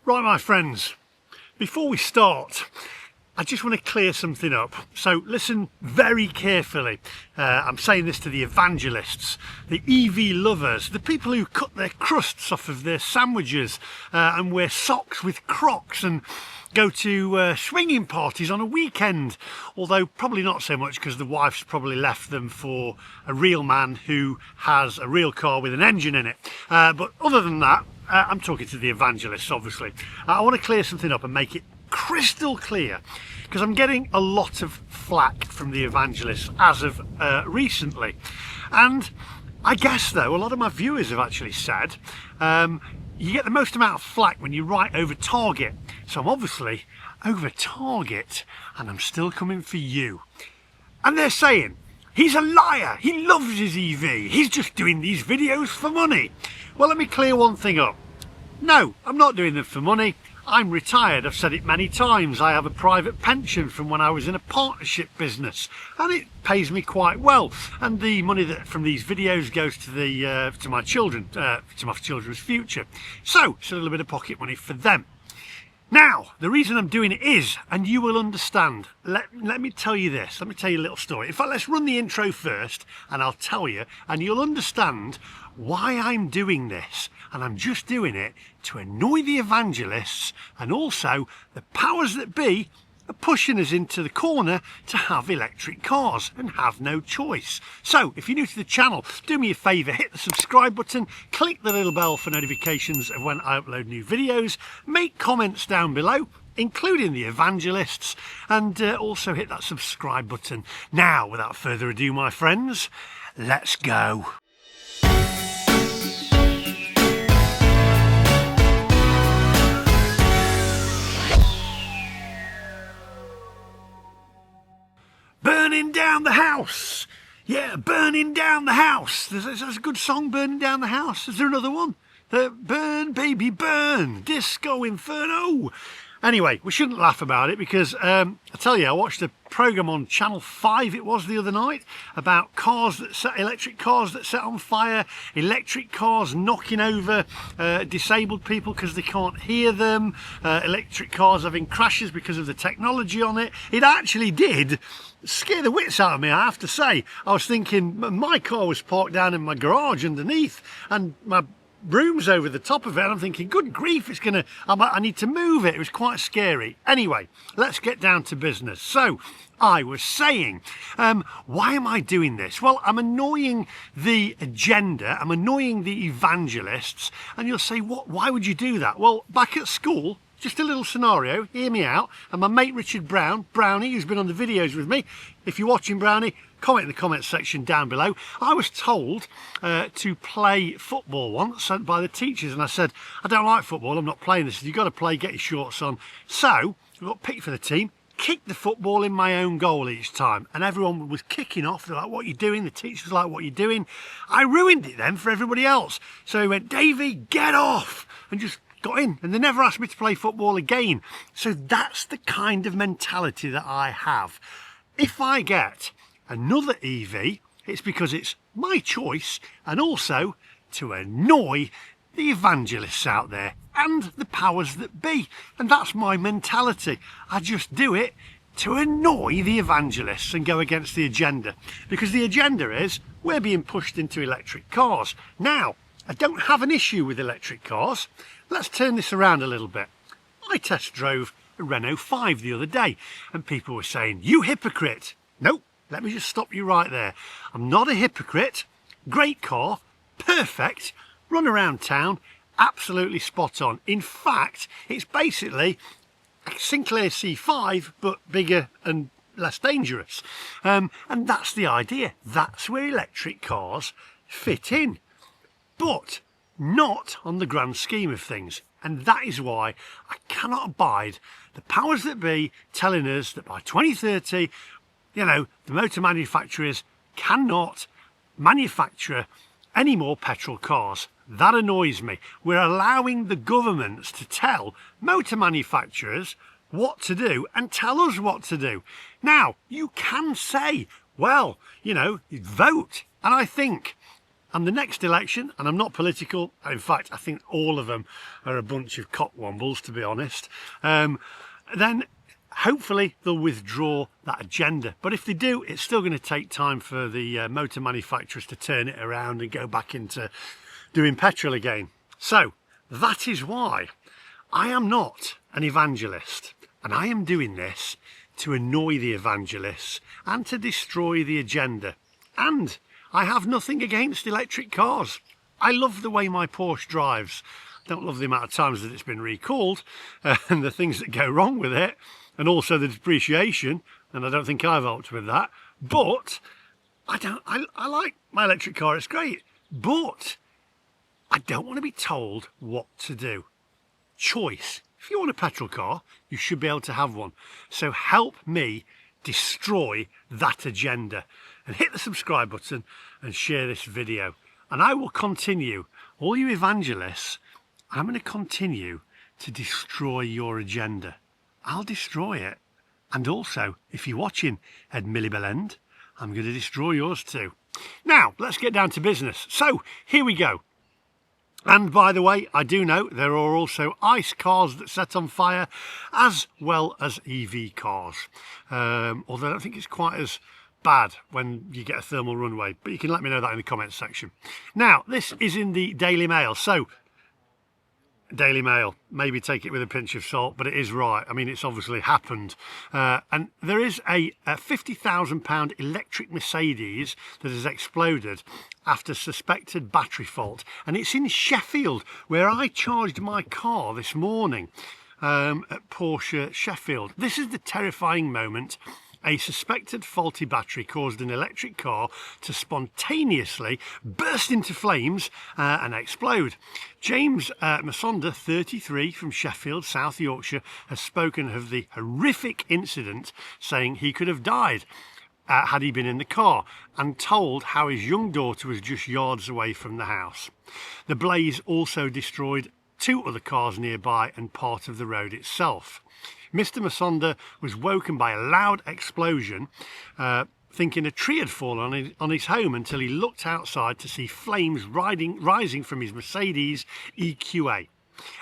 Right, my friends, before we start, I just want to clear something up. So listen very carefully. I'm saying this to the evangelists, the EV lovers, the people who cut their crusts off of their sandwiches and wear socks with Crocs and go to swinging parties on a weekend, although probably not so much because the wife's probably left them for a real man who has a real car with an engine in it. But other than that, I'm talking to the evangelists, obviously. I want to clear something up and make it crystal clear, because I'm getting a lot of flack from the evangelists as of recently. And I guess, though, a lot of my viewers have actually said you get the most amount of flack when you write over target. So I'm obviously over target, and I'm still coming for you. And they're saying, he's a liar, he loves his EV, he's just doing these videos for money. Well, let me clear one thing up. No, I'm not doing them for money. I'm retired, I've said it many times. I have a private pension from when I was in a partnership business, and it pays me quite well. And the money that from these videos goes to my children, to my children's future. So it's a little bit of pocket money for them. Now, the reason I'm doing it is, and you will understand, let me tell you this, let me tell you a little story. In fact, let's run the intro first, and I'll tell you, and you'll understand why I'm doing this. And I'm just doing it to annoy the evangelists, and also the powers that be are pushing us into the corner to have electric cars and have no choice. So if you're new to the channel, do me a favour, hit the subscribe button, click the little bell for notifications of when I upload new videos, make comments down below, including the evangelists, and also hit that subscribe button. Now, without further ado, my friends, let's go. Burning down the house. Yeah, burning down the house. That's a good song, Burning Down the House. Is there another one? Burn, baby, burn. Disco Inferno. Anyway, we shouldn't laugh about it because I tell you, I watched a programme on Channel 5, it was the other night, about electric cars that set on fire, electric cars knocking over disabled people because they can't hear them, electric cars having crashes because of the technology on it. It actually did scare the wits out of me, I have to say. I was thinking my car was parked down in my garage underneath, and my room's over the top of it, and I'm thinking, good grief, I need to move it. It was quite scary. Anyway, let's get down to business. So I was saying, why am I doing this? Well, I'm annoying the agenda, I'm annoying the evangelists, and you'll say, why would you do that? Well, back at school, just a little scenario, hear me out, and my mate Richard Brownie, who's been on the videos with me, if you're watching, Brownie, comment in the comments section down below. I was told to play football once by the teachers, and I said, I don't like football, I'm not playing this. You've got to play, get your shorts on. So I got picked for the team, kicked the football in my own goal each time, and everyone was kicking off. They're like, what are you doing? The teachers were like, what are you doing? I ruined it then for everybody else. So he went, Davey, get off, and just got in, and they never asked me to play football again. So that's the kind of mentality that I have. If I get another EV, it's because it's my choice, and also to annoy the evangelists out there and the powers that be. And that's my mentality. I just do it to annoy the evangelists and go against the agenda, because the agenda is we're being pushed into electric cars. Now, I don't have an issue with electric cars. Let's turn this around a little bit. I test drove a Renault 5 the other day, and people were saying, you hypocrite. Nope, let me just stop you right there. I'm not a hypocrite. Great car, perfect, run around town, absolutely spot on. In fact, it's basically a Sinclair C5, but bigger and less dangerous. And that's the idea. That's where electric cars fit in. But not on the grand scheme of things. And that is why I cannot abide the powers that be telling us that by 2030, you know, the motor manufacturers cannot manufacture any more petrol cars. That annoys me. We're allowing the governments to tell motor manufacturers what to do and tell us what to do. Now, you can say, well, you know, vote. And I think And the next election, and I'm not political, in fact, I think all of them are a bunch of cockwombles, to be honest, then hopefully they'll withdraw that agenda. But if they do, it's still going to take time for the motor manufacturers to turn it around and go back into doing petrol again. So that is why I am not an evangelist, and I am doing this to annoy the evangelists and to destroy the agenda. And I have nothing against electric cars. I love the way my Porsche drives. Don't love the amount of times that it's been recalled and the things that go wrong with it, and also the depreciation, and I don't think I've helped with that. But I like my electric car, it's great, but I don't want to be told what to do. Choice. If you want a petrol car, you should be able to have one. So help me destroy that agenda, and hit the subscribe button and share this video. And I will continue, all you evangelists, I'm going to continue to destroy your agenda. I'll destroy it. And also, if you're watching Ed Miliband, I'm going to destroy yours too. Now, let's get down to business. So, here we go. And by the way, I do know there are also ICE cars that set on fire, as well as EV cars. Although I don't think it's quite as bad when you get a thermal runaway, but you can let me know that in the comments section. Now, this is in the Daily Mail. So, Daily Mail, maybe take it with a pinch of salt, but it is right. I mean, it's obviously happened. And there is a £50,000 electric Mercedes that has exploded after suspected battery fault. And it's in Sheffield, where I charged my car this morning at Porsche Sheffield. This is the terrifying moment. A suspected faulty battery caused an electric car to spontaneously burst into flames and explode. James Masonda, 33, from Sheffield, South Yorkshire, has spoken of the horrific incident, saying he could have died had he been in the car, and told how his young daughter was just yards away from the house. The blaze also destroyed 2 other cars nearby and part of the road itself. Mr. Masonda was woken by a loud explosion, thinking a tree had fallen on his home, until he looked outside to see flames rising from his Mercedes EQA.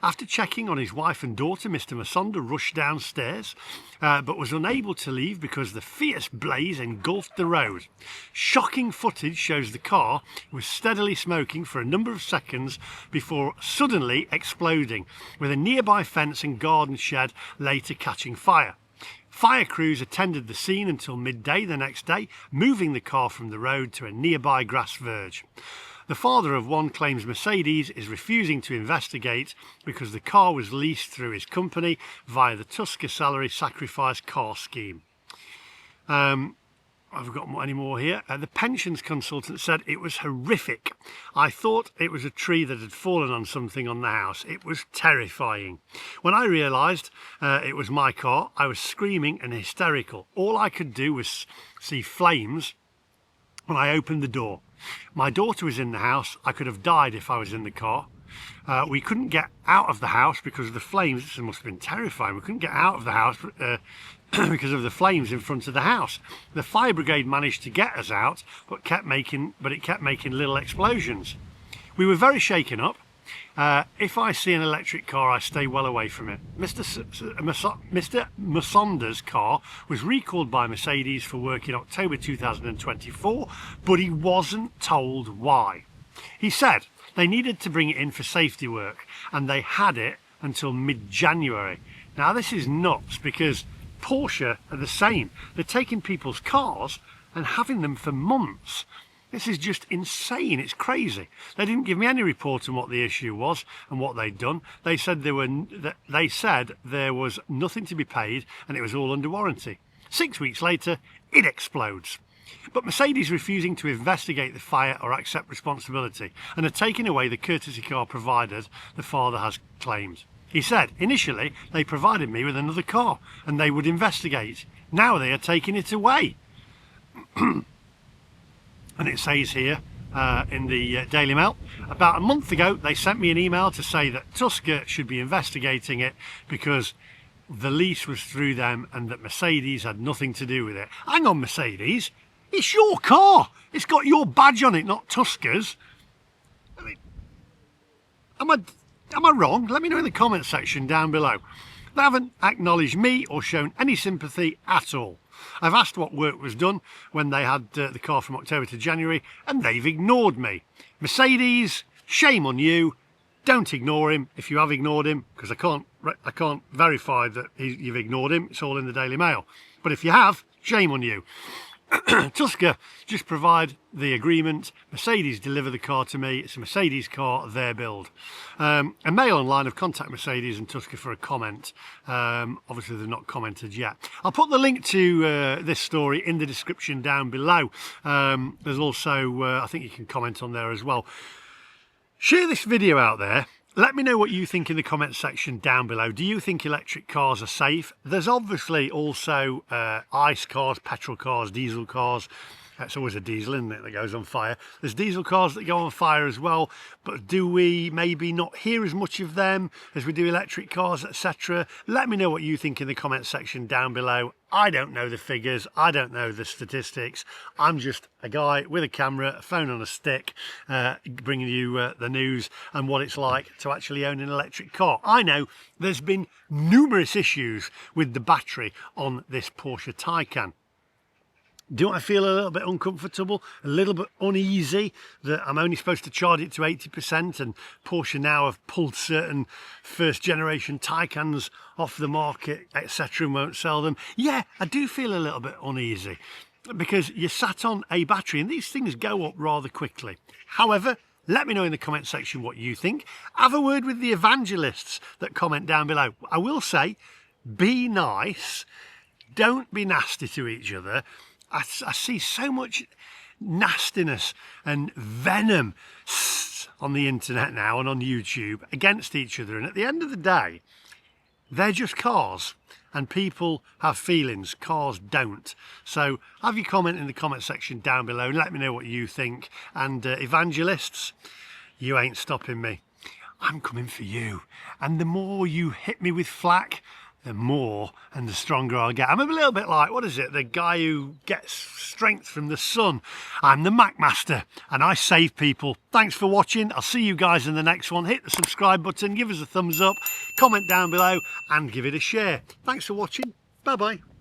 After checking on his wife and daughter, Mr. Masonda rushed downstairs, but was unable to leave because the fierce blaze engulfed the road. Shocking footage shows the car was steadily smoking for a number of seconds before suddenly exploding, with a nearby fence and garden shed later catching fire. Fire crews attended the scene until midday the next day, moving the car from the road to a nearby grass verge. The father of one claims Mercedes is refusing to investigate because the car was leased through his company via the Tusker Salary Sacrifice Car Scheme. I've got any more here. The pensions consultant said it was horrific. I thought it was a tree that had fallen on something on the house. It was terrifying. When I realised it was my car, I was screaming and hysterical. All I could do was see flames when I opened the door. My daughter was in the house. I could have died if I was in the car. We couldn't get out of the house because of the flames. This must have been terrifying. We couldn't get out of the house because of the flames in front of the house. The fire brigade managed to get us out, but it kept making little explosions. We were very shaken up. If I see an electric car, I stay well away from it. Mr. Masonda's car was recalled by Mercedes for work in October 2024, but he wasn't told why. He said they needed to bring it in for safety work, and they had it until mid-January. Now, this is nuts, because Porsche are the same. They're taking people's cars and having them for months. This is just insane. It's crazy. They didn't give me any report on what the issue was and what they'd done. They said there was nothing to be paid and it was all under warranty. 6 weeks later, it explodes. But Mercedes refusing to investigate the fire or accept responsibility, and are taking away the courtesy car provided the father has claimed. He said, initially they provided me with another car and they would investigate. Now they are taking it away. And it says here in the Daily Mail, about a month ago they sent me an email to say that Tusker should be investigating it because the lease was through them and that Mercedes had nothing to do with it. Hang on, Mercedes, it's your car. It's got your badge on it, not Tusker's. Am I wrong? Let me know in the comment section down below. They haven't acknowledged me or shown any sympathy at all. I've asked what work was done when they had the car from October to January, and they've ignored me. Mercedes, shame on you. Don't ignore him if you have ignored him, because I can't verify that you've ignored him. It's all in the Daily Mail. But if you have, shame on you. Tusker just provide the agreement. Mercedes deliver the car to me. It's a Mercedes car, their build. A Mail Online have contacted Mercedes and Tusker for a comment. Obviously they've not commented yet. I'll put the link to this story in the description down below. There's also, I think you can comment on there as well. Share this video out there. Let me know what you think in the comment section down below. Do you think electric cars are safe? There's obviously also ICE cars, petrol cars, diesel cars. It's always a diesel, isn't it, that goes on fire. There's diesel cars that go on fire as well, but do we maybe not hear as much of them as we do electric cars, etc.? Let me know what you think in the comment section down below. I don't know the figures, I don't know the statistics. I'm just a guy with a camera, a phone on a stick, bringing you the news and what it's like to actually own an electric car. I know there's been numerous issues with the battery on this Porsche Taycan. Do I feel a little bit uncomfortable, a little bit uneasy that I'm only supposed to charge it to 80%, and Porsche now have pulled certain first generation Taycans off the market, etc., and won't sell them? Yeah, I do feel a little bit uneasy because you're sat on a battery and these things go up rather quickly. However, let me know in the comment section what you think. Have a word with the evangelists that comment down below. I will say, be nice, don't be nasty to each other. I see so much nastiness and venom on the internet now and on YouTube against each other, and at the end of the day they're just cars and people have feelings, cars don't. So have your comment in the comment section down below and let me know what you think. And evangelists, you ain't stopping me. I'm coming for you, and the more you hit me with flack, the more and the stronger I'll get. I'm a little bit like, what is it, the guy who gets strength from the sun. I'm the Mac Master and I save people. Thanks for watching. I'll see you guys in the next one. Hit the subscribe button, give us a thumbs up, comment down below and give it a share. Thanks for watching. Bye bye.